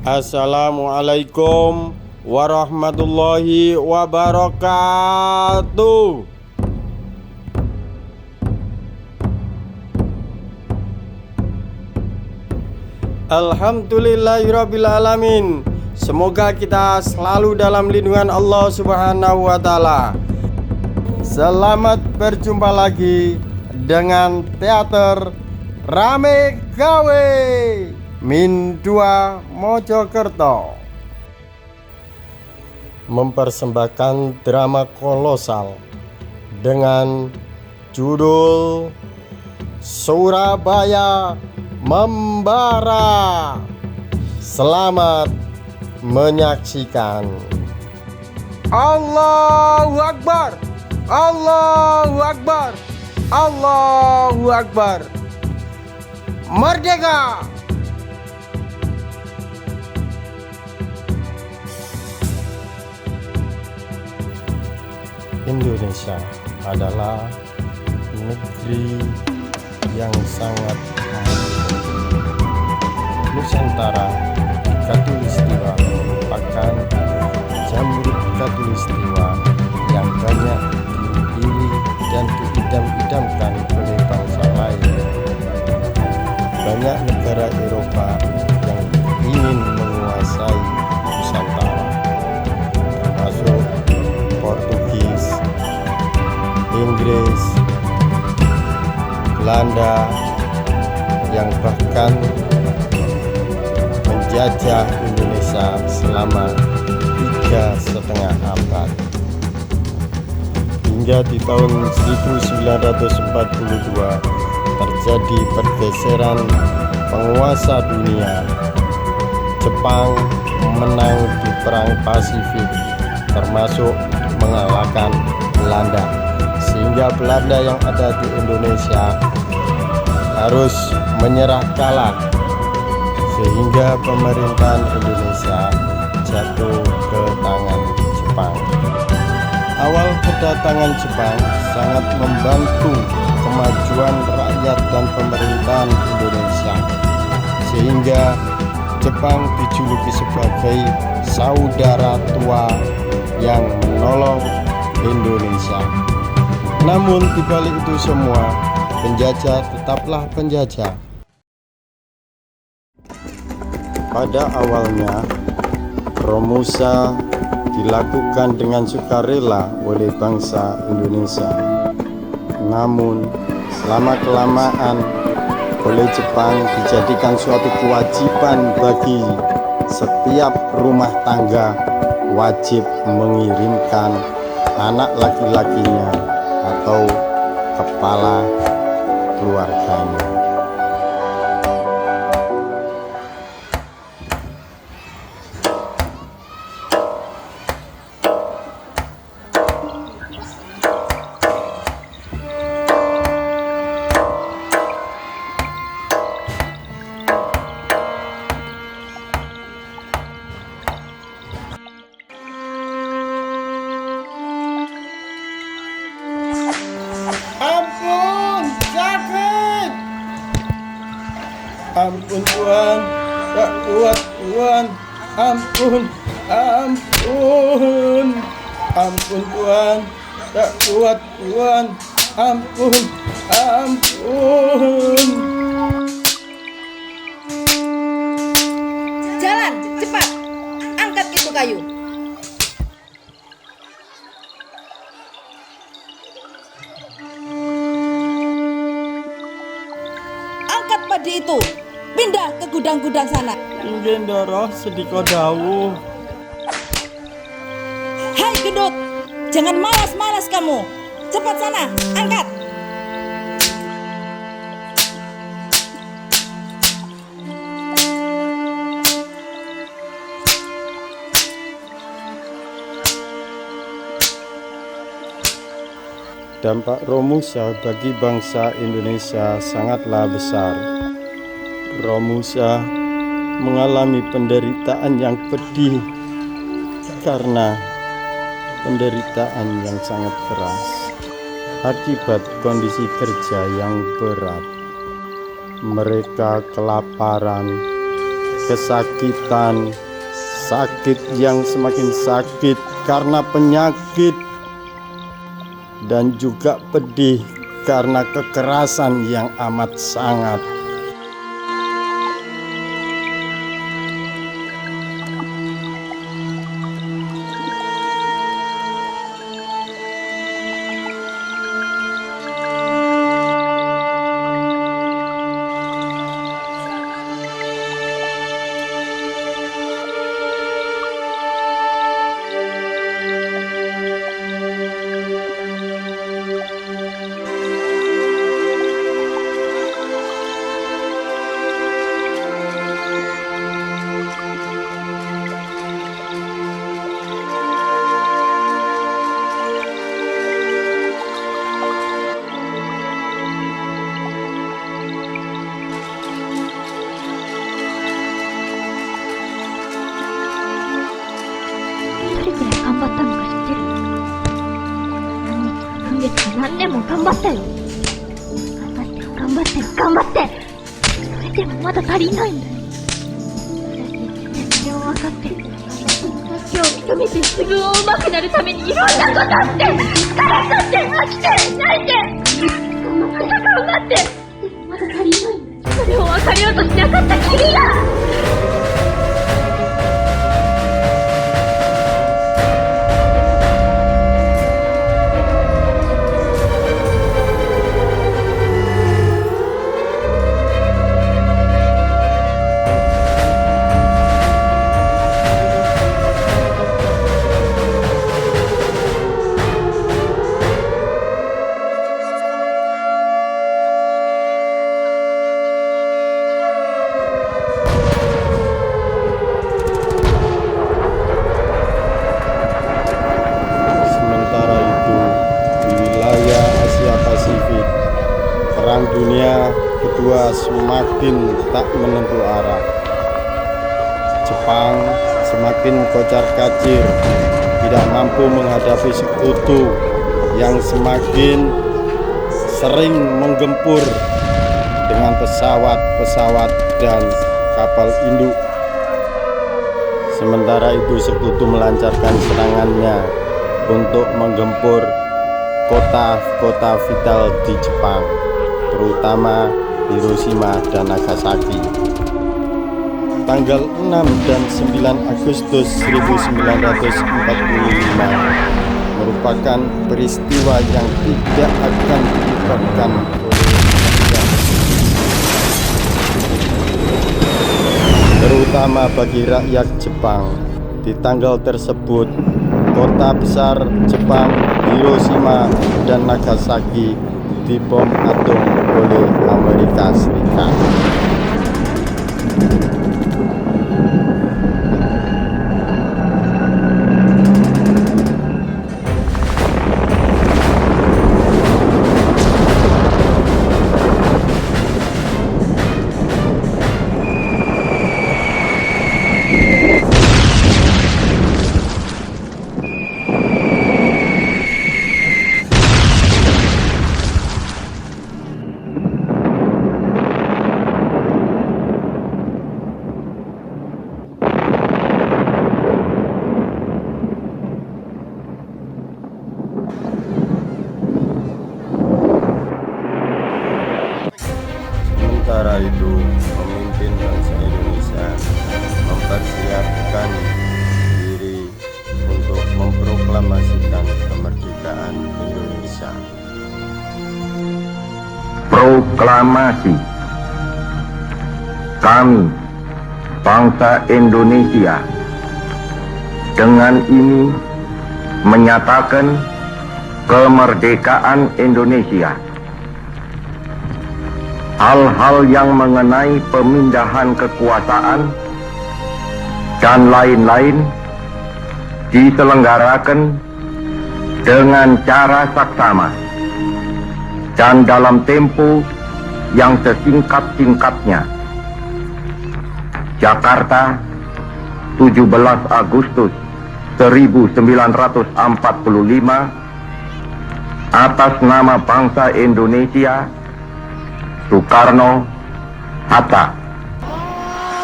Assalamualaikum warahmatullahi wabarakatuh. Alhamdulillahirabbil alamin. Semoga kita selalu dalam lindungan Allah Subhanahu wa taala. Selamat berjumpa lagi dengan teater Rame Gawe Min 2 Mojokerto mempersembahkan drama kolosal dengan judul Surabaya Membara. Selamat menyaksikan. Allahu Akbar, Allahu Akbar, Allahu Akbar. Merdeka! Indonesia adalah negeri yang sangat Nusantara Khatulistiwa merupakan jamrut Khatulistiwa yang banyak dipilih dan diidam-idamkan oleh bangsa lain. Banyak negara Eropa yang ingin menguasai Nusantara, termasuk Portugis, Inggris, Belanda, yang bahkan menjajah Indonesia selama 3,5 abad. Hingga di tahun 1942 terjadi pergeseran penguasa dunia. Jepang menang di Perang Pasifik, termasuk mengalahkan Belanda, sehingga Belanda yang ada di Indonesia harus menyerah kalah, sehingga pemerintahan Indonesia jatuh ke tangan Jepang. Awal kedatangan Jepang sangat membantu kemajuan rakyat dan pemerintahan Indonesia, sehingga Jepang dijuluki sebagai saudara tua yang menolong Indonesia. Namun di balik itu semua, penjajah tetaplah penjajah. Pada awalnya, Romusa dilakukan dengan sukarela oleh bangsa Indonesia. Namun, selama-kelamaan oleh Jepang dijadikan suatu kewajiban bagi setiap rumah tangga wajib mengirimkan anak laki-lakinya atau kepala keluarganya. Ampun, sakit. Ampun Tuhan, tak kuat Tuhan. Ampun, ampun. Ampun Tuhan, tak kuat Tuhan. Ampun, ampun. Jalan, cepat. Angkat itu kayu. Angkat padi itu. Pindah ke gudang-gudang sana. Inggih ndara sedika dawuh. Hai gendut, jangan malas-malas kamu. Cepat sana, angkat. Dampak Romusa bagi bangsa Indonesia sangatlah besar. Romusa mengalami penderitaan yang pedih karena penderitaan yang sangat keras akibat kondisi kerja yang berat. Mereka kelaparan, kesakitan, sakit yang semakin sakit karena penyakit, dan juga pedih karena kekerasan yang amat sangat.何年も頑張ったよ。頑張って。それでもまだ足りないんだよ。それを分かって今日認めて自分を上手くなるためにいろんなことあって疲れちゃって飽きて泣いてまた頑張って、でもまだ足りないんだよ。それを分かりようとしなかった君が。Perang Dunia Kedua semakin tak menentu arah. Jepang semakin kocar-kacir, tidak mampu menghadapi sekutu yang semakin sering menggempur dengan pesawat-pesawat dan kapal induk. Sementara itu sekutu melancarkan serangannya untuk menggempur kota-kota vital di Jepang, terutama Hiroshima dan Nagasaki. Tanggal 6 dan 9 Agustus 1945 merupakan peristiwa yang tidak akan dilupakan oleh rakyat, terutama bagi rakyat Jepang. Di tanggal tersebut, kota besar Jepang, Hiroshima dan Nagasaki dibom atom oleh Amerika Serikat. Sementara itu, pemimpin bangsa Indonesia mempersiapkan diri untuk memproklamasikan kemerdekaan Indonesia. Proklamasi. Kami, bangsa Indonesia, dengan ini menyatakan kemerdekaan Indonesia. Hal-hal yang mengenai pemindahan kekuasaan dan lain-lain diselenggarakan dengan cara saksama dan dalam tempo yang sesingkat-singkatnya. Jakarta, 17 Agustus 1945, atas nama bangsa Indonesia, Soekarno, Hatta.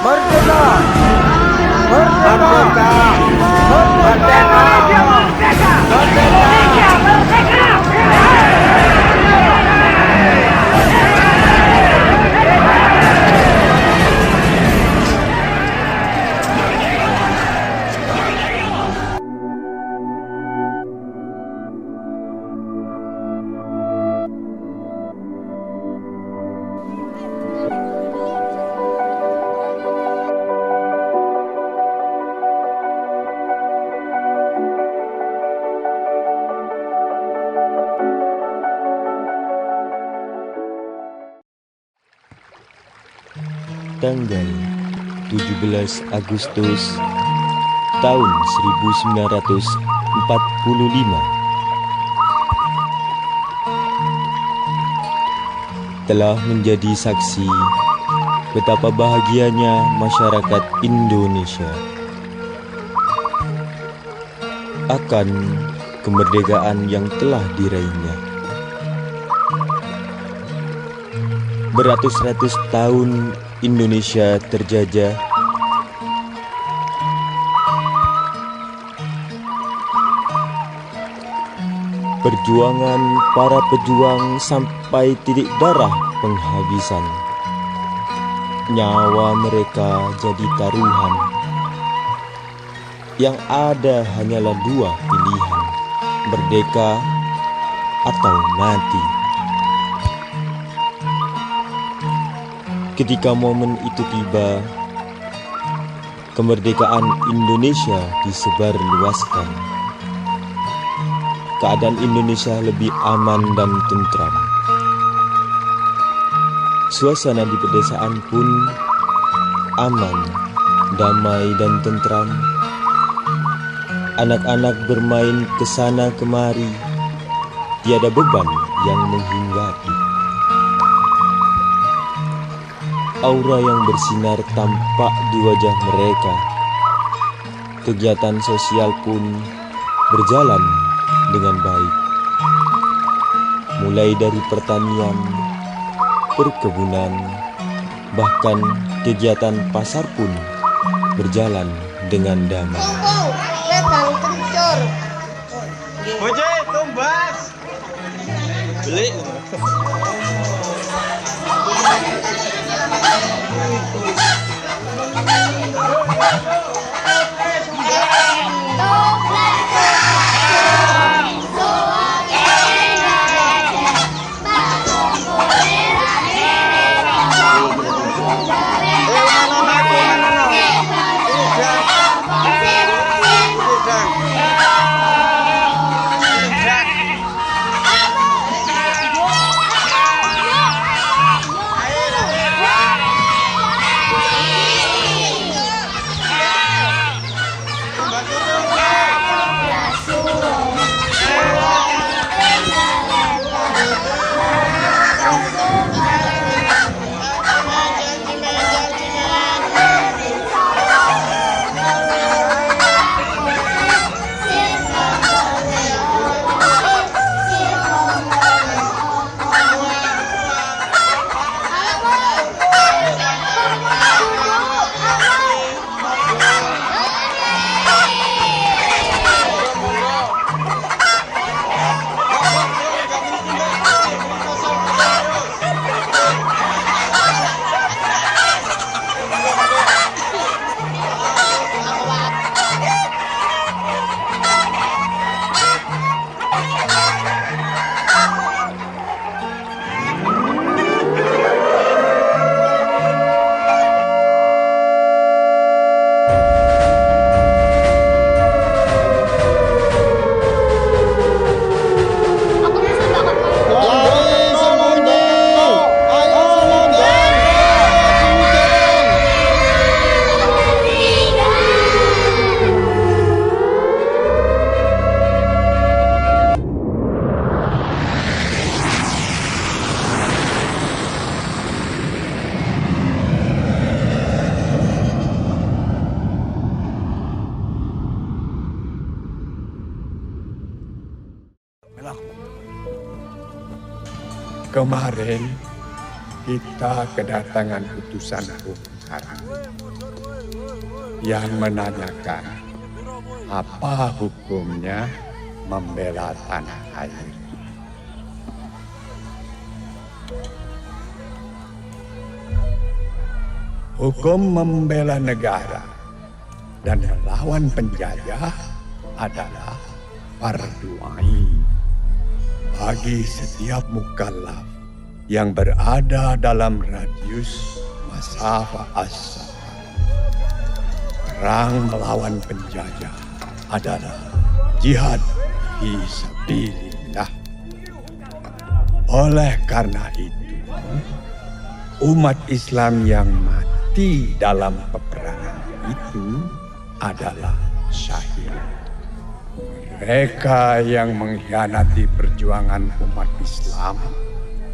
Merdeka! Tanggal 17 Agustus tahun 1945 telah menjadi saksi betapa bahagianya masyarakat Indonesia akan kemerdekaan yang telah diraihnya. Beratus-ratus tahun Indonesia terjajah, perjuangan para pejuang sampai titik darah penghabisan. Nyawa mereka jadi taruhan. Yang ada hanyalah dua pilihan, merdeka atau mati. Ketika momen itu tiba, kemerdekaan Indonesia disebarluaskan. Keadaan Indonesia lebih aman dan tentram. Suasana di pedesaan pun aman, damai dan tentram. Anak-anak bermain kesana kemari, tiada beban yang menghinggapi. Aura yang bersinar tampak di wajah mereka. Kegiatan sosial pun berjalan dengan baik. Mulai dari pertanian, perkebunan, bahkan kegiatan pasar pun berjalan dengan damai. Oje, tumbas. Beli. Kemarin kita kedatangan utusan Agung. sekarang yang menanyakan apa hukumnya membela tanah air. Hukum membela negara dan melawan penjajah adalah fardu ain bagi setiap mukallaf yang berada dalam radius masafah as-safar. Perang melawan penjajah adalah jihad fi sabilillah. Oleh karena itu, umat Islam yang mati dalam peperangan itu adalah syahid. Mereka yang mengkhianati perjuangan umat Islam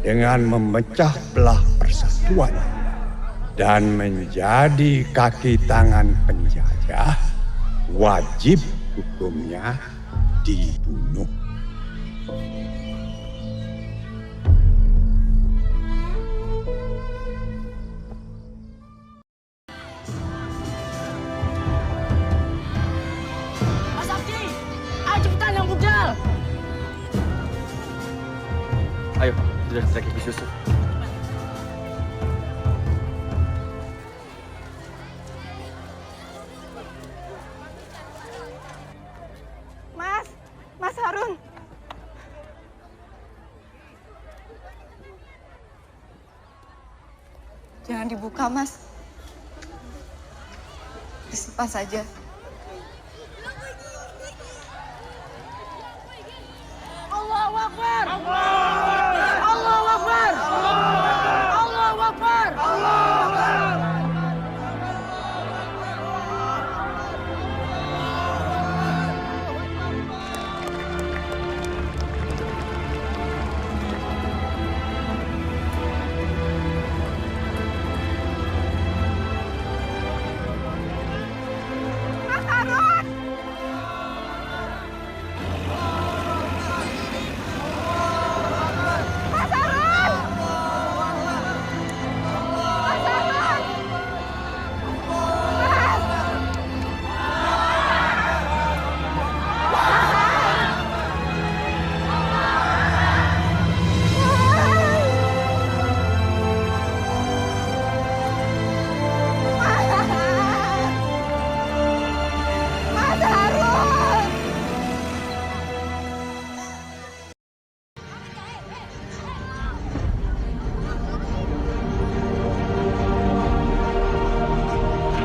dengan memecah belah persatuan dan menjadi kaki tangan penjajah, wajib hukumnya dibunuh. Mas Abdi, ayo cepetan yang budal. Ayo, sudah trek susu. Mas Harun. Jangan dibuka, Mas. Disimpan saja. Allahu Akbar. Allahu Akbar. Allahu Akbar.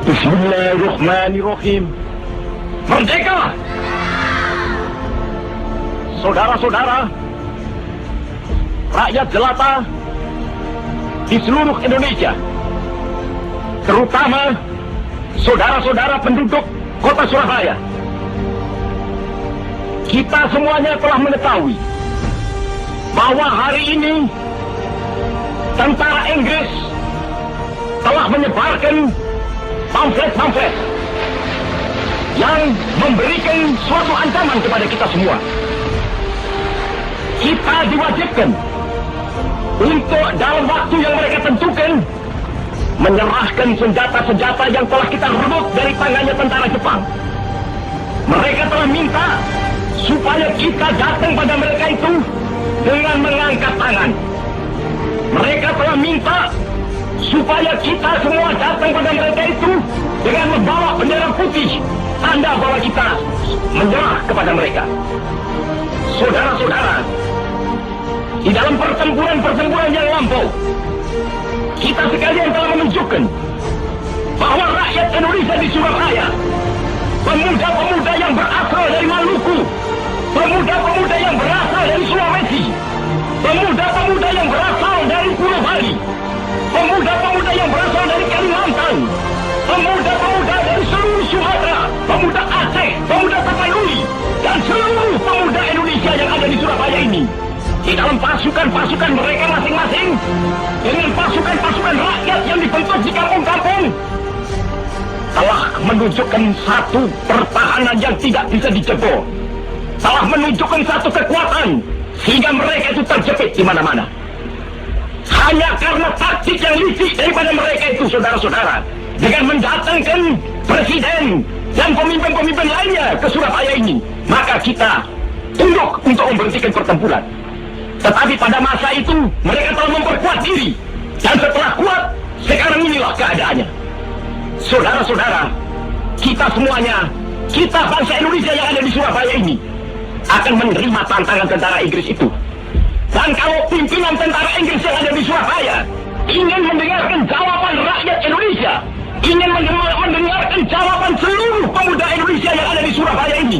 Bismillahirrahmanirrahim. Merdeka! Saudara-saudara, rakyat jelata di seluruh Indonesia, terutama saudara-saudara penduduk kota Surabaya, kita semuanya telah mengetahui bahwa hari ini tentara Inggris telah menyebarkan pamflet-pamflet yang memberikan suatu ancaman kepada kita semua. Kita diwajibkan untuk dalam waktu yang mereka tentukan menyerahkan senjata-senjata yang telah kita rebut dari tangannya tentara Jepang. Mereka telah minta supaya kita datang pada mereka itu dengan mengangkat tangan. Mereka telah minta supaya kita semua datang pada mereka itu dengan membawa bendera putih, tanda bahwa kita menyerah kepada mereka. Saudara-saudara, di dalam pertempuran-pertempuran yang lampau, kita sekalian telah menunjukkan bahwa rakyat Indonesia di Surabaya, pemuda-pemuda yang berasal dari Maluku, pemuda-pemuda yang berasal dari Sulawesi, pemuda-pemuda yang berasal dari Pulau Bali, pemuda-pemuda yang berasal dari Kalimantan, pemuda-pemuda dari seluruh Sumatera, pemuda Aceh, pemuda Tapanuli, dan seluruh pemuda Indonesia yang ada di Surabaya ini, di dalam pasukan-pasukan mereka masing-masing, dengan pasukan-pasukan rakyat yang dibentuk di kampung-kampung, telah menunjukkan satu pertahanan yang tidak bisa dijebol, telah menunjukkan satu kekuatan sehingga mereka itu terjepit di mana-mana. Hanya karena taktik yang licik daripada mereka itu, saudara-saudara, dengan mendatangkan presiden dan pemimpin-pemimpin lainnya ke Surabaya ini, maka kita tunduk untuk memberhentikan pertempuran. Tetapi pada masa itu mereka telah memperkuat diri, dan setelah kuat, sekarang inilah keadaannya. Saudara-saudara, kita semuanya, kita bangsa Indonesia yang ada di Surabaya ini akan menerima tantangan tentara Inggris itu. Dan kalau pimpinan tentara Inggris yang ada di Surabaya ingin mendengarkan jawaban rakyat Indonesia, ingin mendengarkan jawaban seluruh pemuda Indonesia yang ada di Surabaya ini,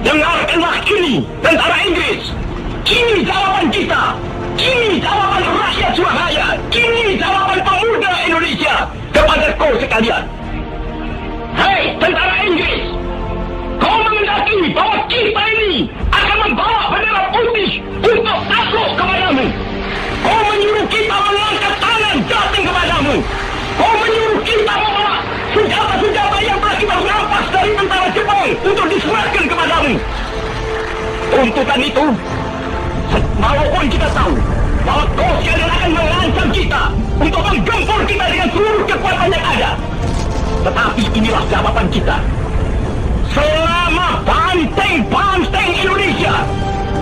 dengarkanlah ini, tentara Inggris. Ini jawaban kita. Ini jawaban rakyat Surabaya. Ini jawaban pemuda Indonesia kepada kau sekalian. Hei, tentara Inggris, kau mengendaki bahwa kita ini akan membawa bendera putih untuk takluk kepadamu. Kau menyuruh kita mengangkat tangan datang kepadamu. Kau menyuruh kita membawa senjata-senjata yang telah kita rampas dari tentara Jepang untuk diserahkan kepadamu. Tuntutan itu, walaupun kita tahu bahwa kau sekalian akan mengancam kita untuk menggempur kita dengan seluruh kekuatan yang ada, tetapi inilah jawaban kita. Selama banteng-banteng Indonesia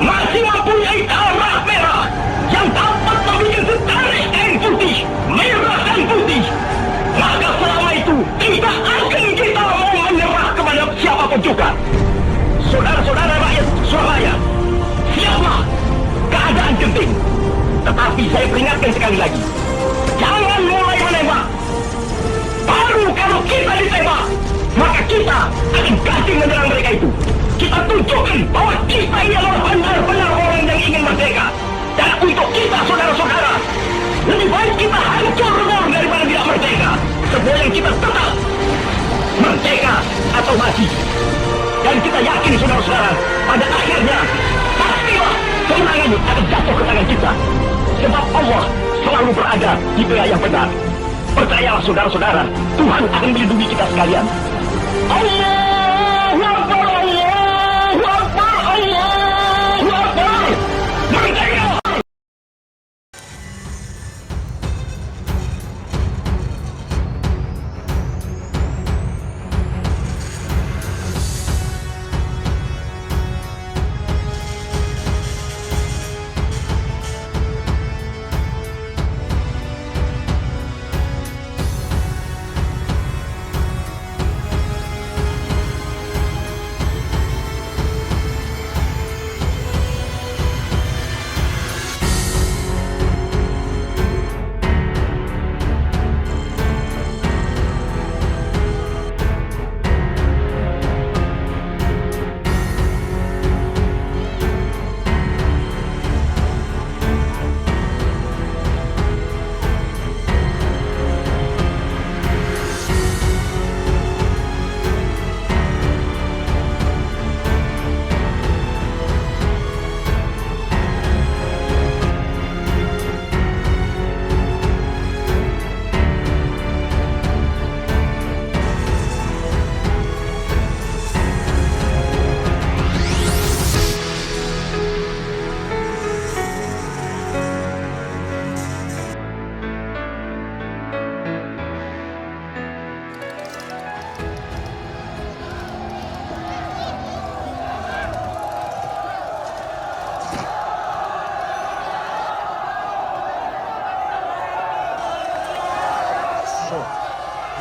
masih mempunyai darah merah yang dapat membuat setarik kain putih, merah dan putih, maka selama itu tidak akan kita mau menyerah kepada siapapun juga. Saudara-saudara rakyat Surabaya, siaplah, keadaan genting. Tetapi saya peringatkan sekali lagi, jangan mulai menembak. Baru kalau kita ditembak, maka kita akan kasih menyerang mereka itu. Kita tunjukkan bahwa kita ini adalah benar-benar orang yang ingin merdeka. Dan untuk kita, saudara-saudara, lebih baik kita hancur lebur daripada tidak merdeka. Semua yang kita tetap merdeka atau mati. Dan kita yakin, saudara-saudara, pada akhirnya pastilah kemenangan akan jatuh ke tangan kita. Sebab Allah selalu berada di pihak yang benar. Percayalah, saudara-saudara, Tuhan akan melindungi kita sekalian. Allahu Akbar, Allahu Akbar, Allahu Akbar. Merdeka!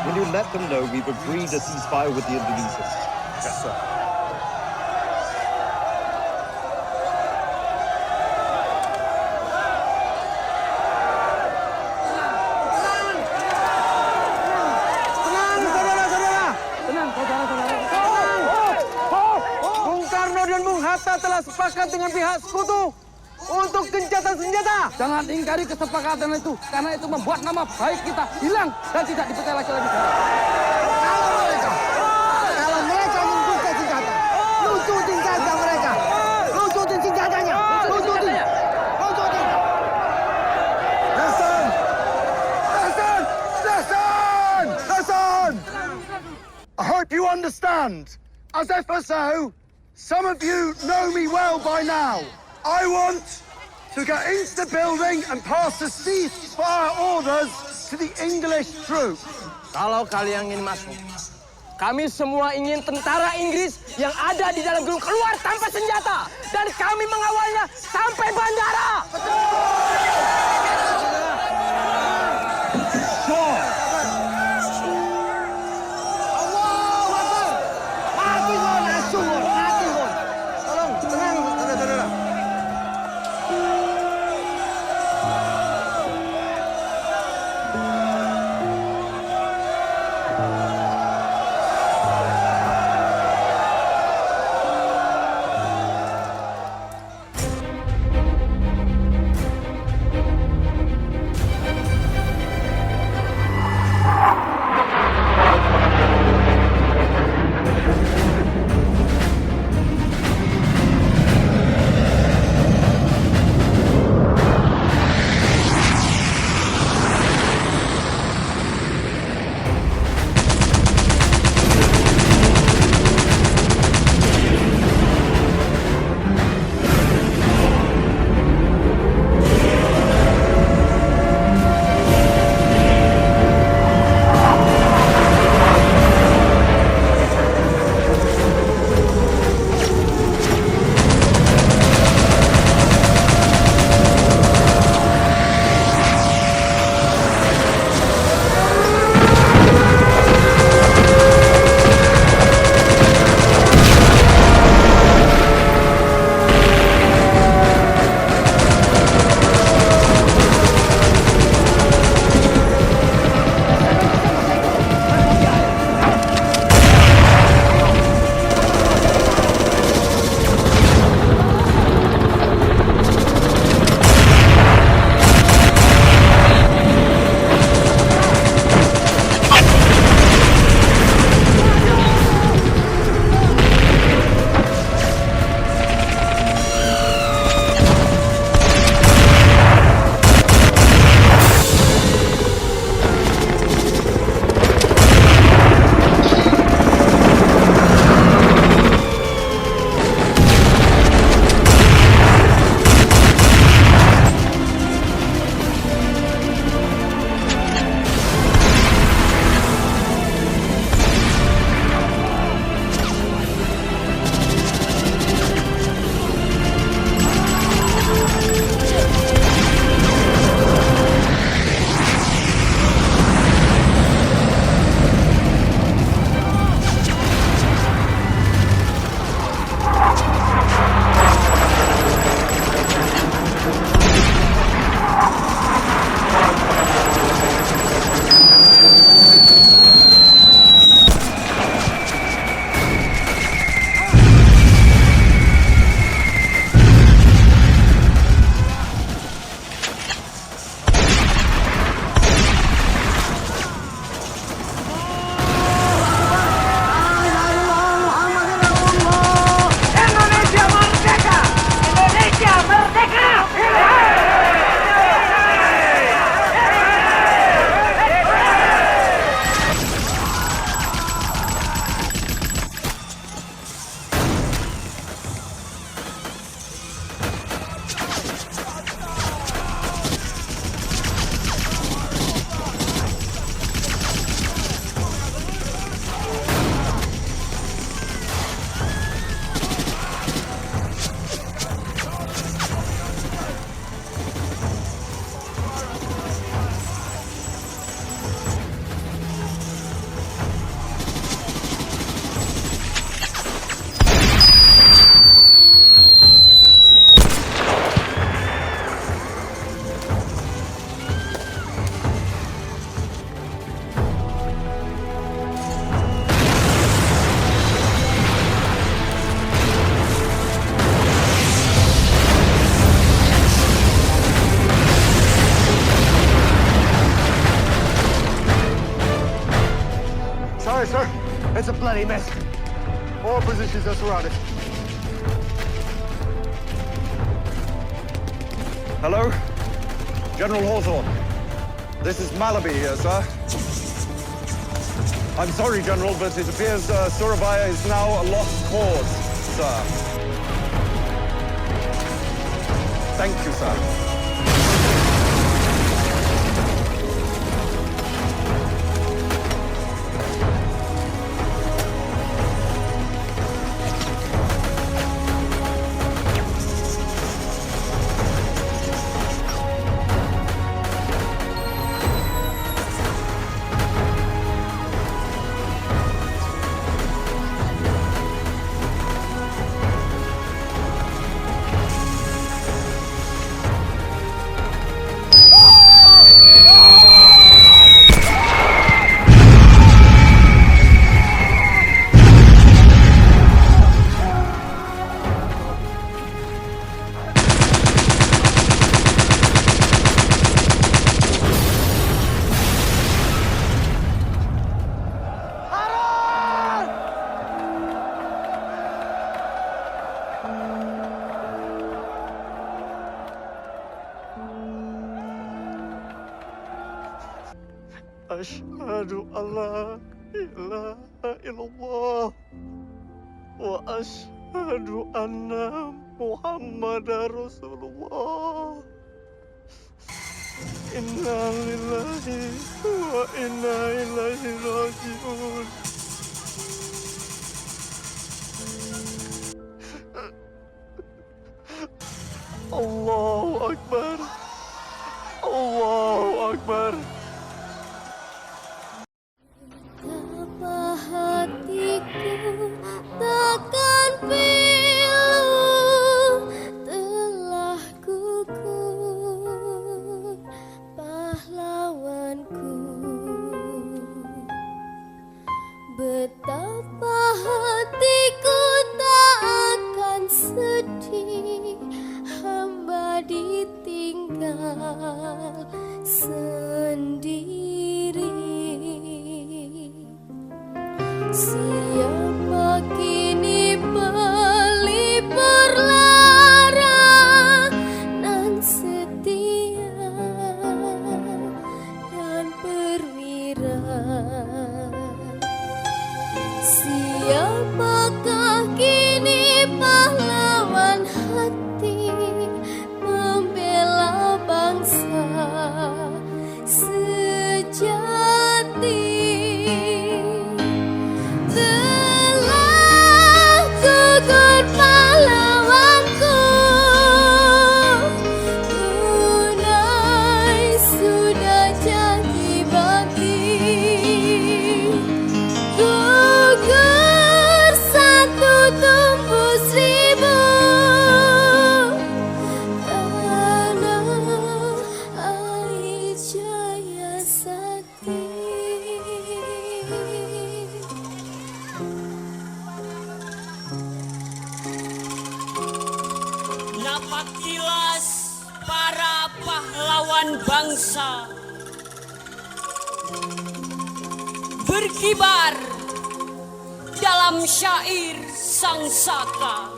Will you let them know we've agreed a ceasefire with the Indonesians? Yes, sir. Bung Karno dan Bung Hatta telah sepakat dengan pihak sekutu untuk gencatan senjata. Jangan ingkari kesepakatan itu, karena itu membuat nama baik kita hilang dan tidak dipercaya lagi. Kalau mereka membuka senjata, lucutin saja mereka. Lucutin senjatanya. Lucutin. Listen! Listen! Listen! Listen! I hope you understand. As FSO, some of you know me well by now. I want to get into the building and pass the ceasefire orders to the English troops. Kalau kalian ingin masuk, kami semua ingin tentara Inggris yang ada di dalam gedung keluar tanpa senjata. Dan kami mengawalnya sampai bandara. Mati kon, asu kon, mati kon. Tolong, tenang, saudara-saudara. It's a bloody mess. All positions are surrounded. Hello? General Hawthorne. This is Malaby here, sir. I'm sorry, General, but it appears Surabaya is now a lost cause, sir. Thank you, sir. Asyhadu alla ilaha illallah wa asyhadu anna Muhammadar Rasulullah. Inna lillahi wa inna ilaihi raji'un. Allahu Akbar. Allahu Akbar. Betapa hatiku takkan pilu telah gugur pahlawanku. Betapa hatiku tak akan sedih hamba ditinggal sendiri. Siapa kini pelipur lara nan setia dan perwira? Siapakah kini pahlawan hati membela bangsa sejati? Telah gugur pahlawanku, tunai sudah janji bakti. Gugur satu tumbuh seribu, tanah air jaya sakti. Napak tilas para pahlawan bangsa berkibar dalam syair sang saka.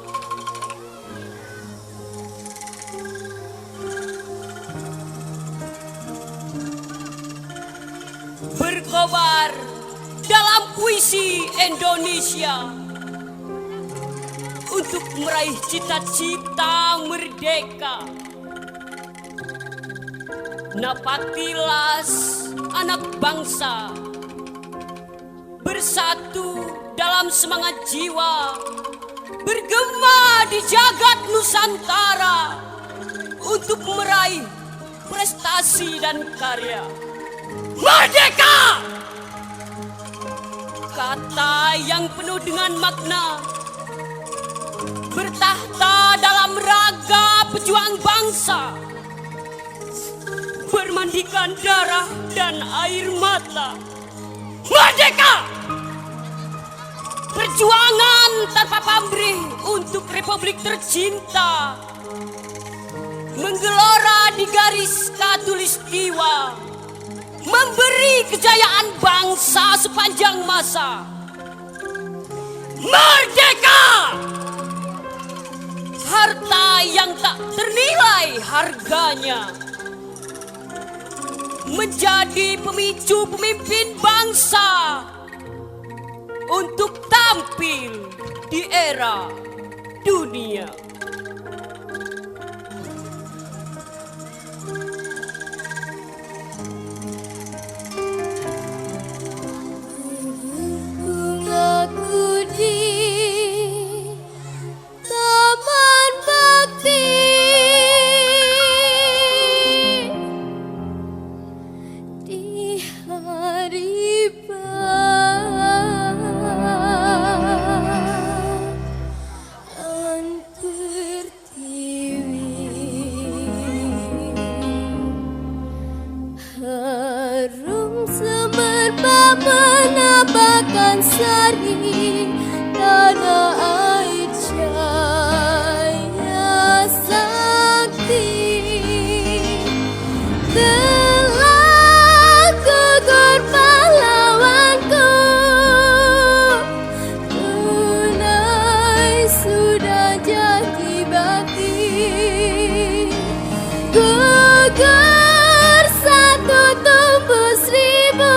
Berkobar dalam puisi Indonesia untuk meraih cita-cita merdeka. Napaktilas anak bangsa bersatu dalam semangat jiwa, bergema di jagat Nusantara untuk meraih prestasi dan karya. Merdeka! Kata yang penuh dengan makna, bertahta dalam raga pejuang bangsa, bermandikan darah dan air mata. Merdeka! Perjuangan tanpa pamrih untuk Republik tercinta, menggelora di garis khatulistiwa, memberi kejayaan bangsa sepanjang masa. Merdeka! Harta yang tak ternilai harganya, menjadi pemicu pemimpin bangsa untuk tampil di era dunia. Bungaku di taman bakti, di hari antu Sari, tanah air Jaya Sakti, telah gugur pahlawanku, tunai sudah jadi bakti, gugur satu tumbuh seribu.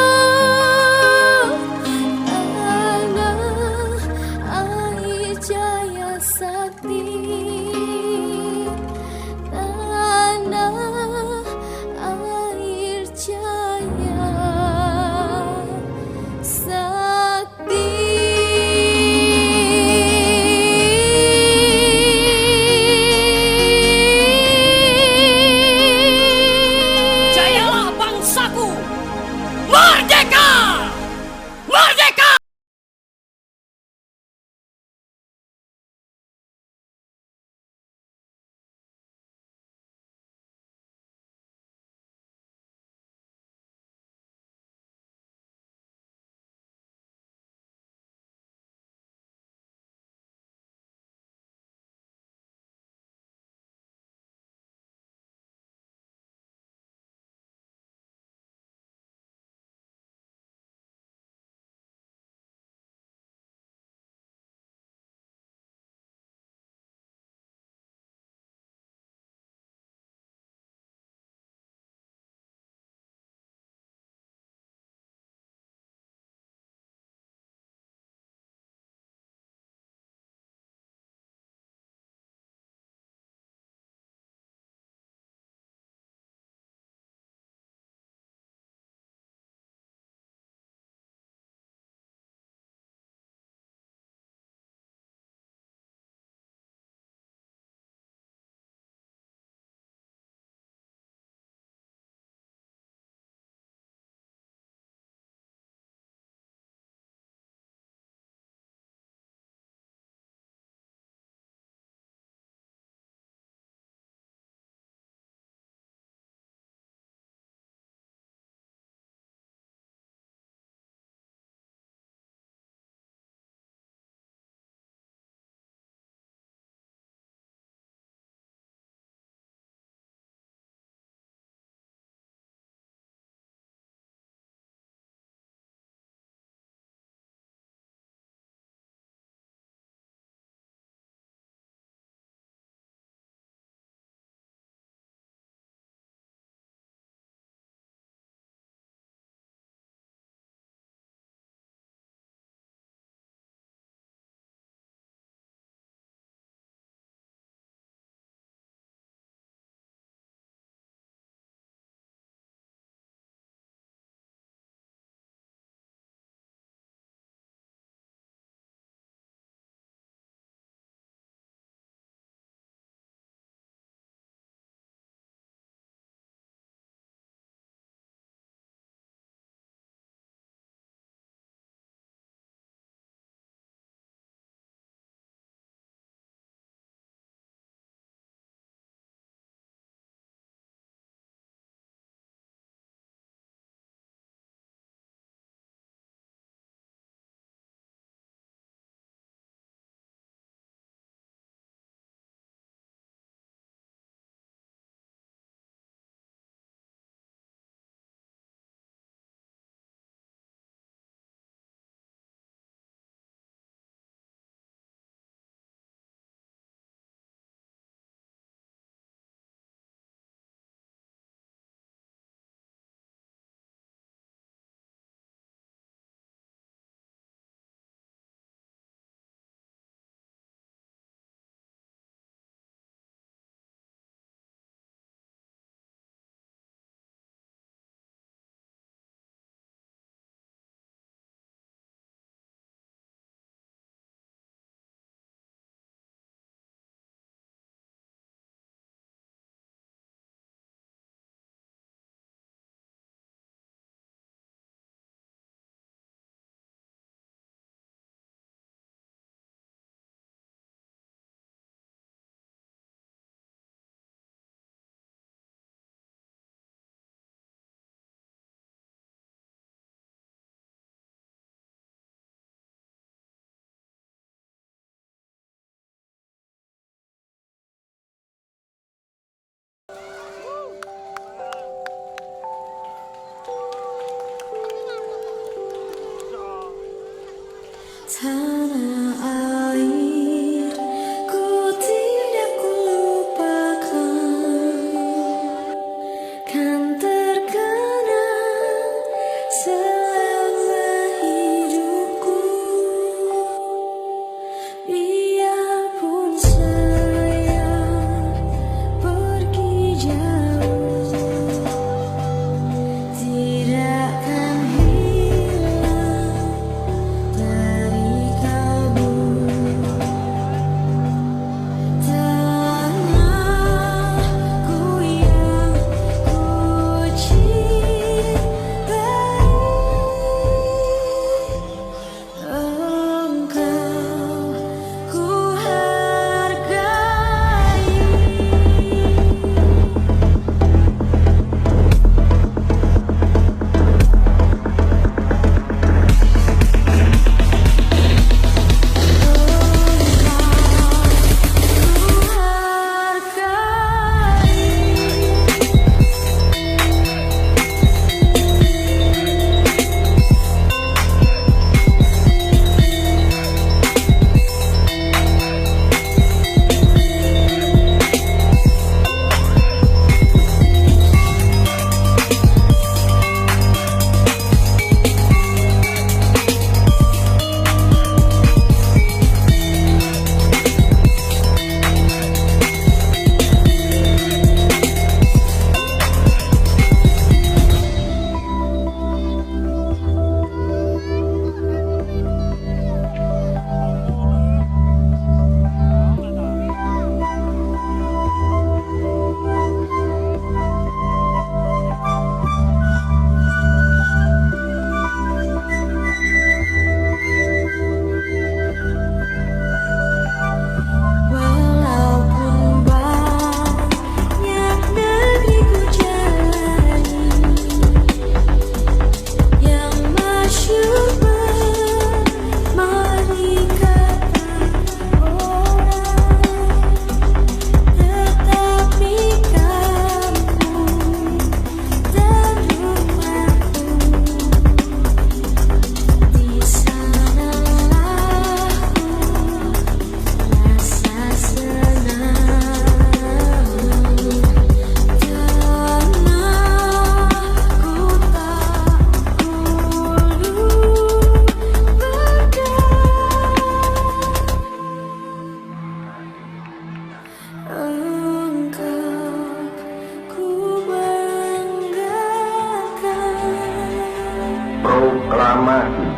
kasih.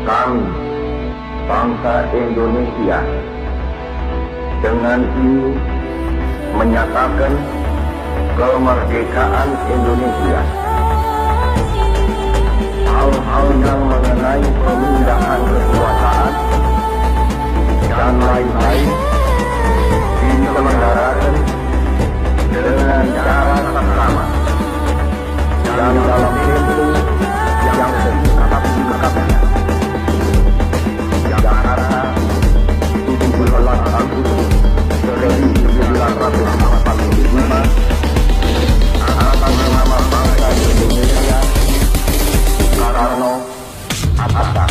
Kami, bangsa Indonesia, dengan ini menyatakan kemerdekaan Indonesia. Hal-hal yang mengenai pemindahan kekuasaan dan lain-lain diselenggarakan dengan cara seksama dan dalam tempo yang sesingkat-singkatnya. Jakarta, 17 Agustus 1945, atas nama bangsa Indonesia, Soekarno, Hatta.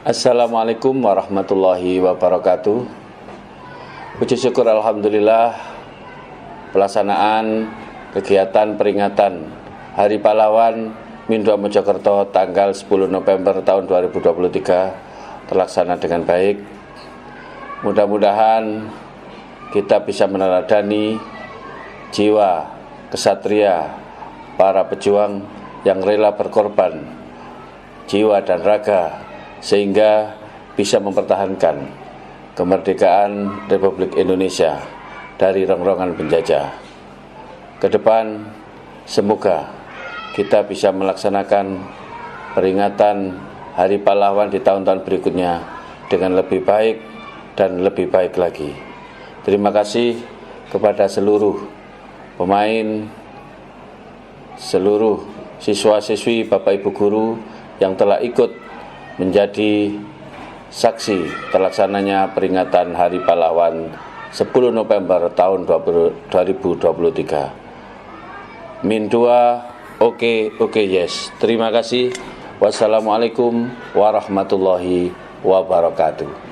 Assalamualaikum warahmatullahi wabarakatuh. Puji syukur alhamdulillah, pelaksanaan kegiatan peringatan Hari Pahlawan Mindua Mojokerto tanggal 10 November tahun 2023 terlaksana dengan baik. Mudah-mudahan kita bisa meneladani jiwa kesatria para pejuang yang rela berkorban jiwa dan raga sehingga bisa mempertahankan kemerdekaan Republik Indonesia dari rongrongan penjajah. Kedepan, semoga kita bisa melaksanakan peringatan Hari Pahlawan di tahun-tahun berikutnya dengan lebih baik dan lebih baik lagi. Terima kasih kepada seluruh pemain, seluruh siswa-siswi, Bapak Ibu guru yang telah ikut menjadi saksi terlaksananya peringatan Hari Pahlawan 10 November tahun 2023. Mindua, oke, yes. Terima kasih. Wassalamualaikum warahmatullahi wabarakatuh.